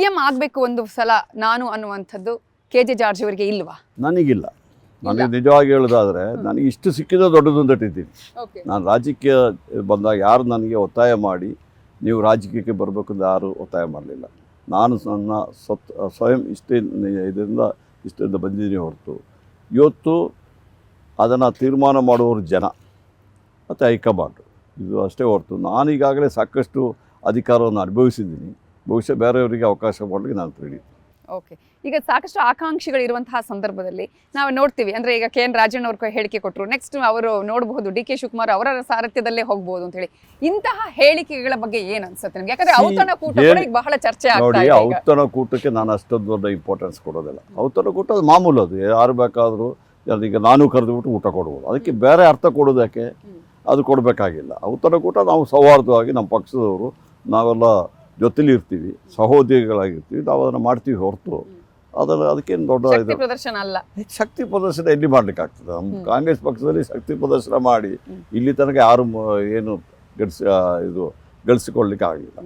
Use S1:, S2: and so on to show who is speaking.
S1: CM ಆಗಬೇಕು ಒಂದು ಸಲ ನಾನು ಅನ್ನುವಂಥದ್ದು KJ ಜಾರ್ಜ್ ಅವರಿಗೆ ಇಲ್ವಾ?
S2: ನನಗಿಲ್ಲ. ನನಗೆ ನಿಜವಾಗಿ ಹೇಳೋದಾದರೆ ನನಗೆ ಇಷ್ಟು ಸಿಕ್ಕಿದ ದೊಡ್ಡದು ಅಂತ ಇಟ್ಟಿದ್ದೀನಿ. ನಾನು ರಾಜಕೀಯ ಬಂದಾಗ ಯಾರು ನನಗೆ ಒತ್ತಾಯ ಮಾಡಿ ನೀವು ರಾಜಕೀಯಕ್ಕೆ ಬರಬೇಕು ಅಂತ ಯಾರು ಒತ್ತಾಯ ಮಾಡಲಿಲ್ಲ. ನಾನು ನನ್ನ ಸ್ವಯಂ ಇಷ್ಟದಿಂದ ಬಂದಿದ್ದೀನಿ ಹೊರತು ಇವತ್ತು ಅದನ್ನು ತೀರ್ಮಾನ ಮಾಡುವವರು ಜನ ಮತ್ತು ಹೈಕಮಾಂಡ್, ಇದು ಅಷ್ಟೇ ಹೊರತು ನಾನು ಈಗಾಗಲೇ ಸಾಕಷ್ಟು ಅಧಿಕಾರವನ್ನು ಅನುಭವಿಸಿದ್ದೀನಿ. ಬಹುಶಃ ಬೇರೆಯವರಿಗೆ ಅವಕಾಶ ಮಾಡಲಿಕ್ಕೆ ನಾನು ರೆಡಿ.
S1: ಓಕೆ, ಈಗ ಸಾಕಷ್ಟು ಆಕಾಂಕ್ಷಿಗಳಿರುವಂತಹ ಸಂದರ್ಭದಲ್ಲಿ ನಾವು ನೋಡ್ತೀವಿ, ಅಂದರೆ ಈಗ KN ರಾಜಣ್ಣ ಅವ್ರ ಹೇಳಿಕೆ ಕೊಟ್ಟರು, ನೆಕ್ಸ್ಟ್ ಅವರು ನೋಡಬಹುದು DK ಶಿವಕುಮಾರ್ ಅವರ ಸಾರಥ್ಯದಲ್ಲೇ ಹೋಗ್ಬೋದು ಅಂತ ಹೇಳಿ. ಇಂತಹ ಹೇಳಿಕೆಗಳ ಬಗ್ಗೆ ಏನು ಅನ್ಸುತ್ತೆ ನಿಮ್ಗೆ? ಯಾಕಂದ್ರೆ ಔತಣಕೂಟ ಕೂಡ ಈಗ ಬಹಳ ಚರ್ಚೆ ಆಗ್ತಾ ಇದೆ.
S2: ಔತಣಕೂಟಕ್ಕೆ ನಾನು ಅಷ್ಟೊಂದು ದೊಡ್ಡ ಇಂಪಾರ್ಟೆನ್ಸ್ ಕೊಡೋದಿಲ್ಲ. ಔತಣಕೂಟ ಅದು ಮಾಮೂಲು, ಅದು ಯಾರು ಬೇಕಾದರೂ ಈಗ ನಾನು ಕರೆದುಬಿಟ್ಟು ಊಟ ಕೊಡ್ಬೋದು. ಅದಕ್ಕೆ ಬೇರೆ ಅರ್ಥ ಕೊಡೋದಕ್ಕೆ ಅದು ಕೊಡಬೇಕಾಗಿಲ್ಲ. ಔತಣಕೂಟ ನಾವು ಸೌಹಾರ್ದವಾಗಿ ನಮ್ಮ ಪಕ್ಷದವರು ನಾವೆಲ್ಲ ಜೊತೆಲಿ ಇರ್ತೀವಿ, ಸಹೋದ್ಯೋಗಿಗಳಾಗಿರ್ತೀವಿ, ನಾವು ಅದನ್ನು ಮಾಡ್ತೀವಿ ಹೊರತು ಅದಕ್ಕೇನು ದೊಡ್ಡ
S1: ಪ್ರದರ್ಶನ ಅಲ್ಲ.
S2: ಶಕ್ತಿ ಪ್ರದರ್ಶನ ಎಲ್ಲಿ ಮಾಡ್ಲಿಕ್ಕೆ ಆಗ್ತದೆ? ನಮ್ಮ ಕಾಂಗ್ರೆಸ್ ಪಕ್ಷದಲ್ಲಿ ಶಕ್ತಿ ಪ್ರದರ್ಶನ ಮಾಡಿ ಇಲ್ಲಿ ತನಕ ಯಾರು ಏನು ಗಳಿಸಿಕೊಳ್ಳಲಿಕ್ಕೆ ಆಗಲಿಲ್ಲ.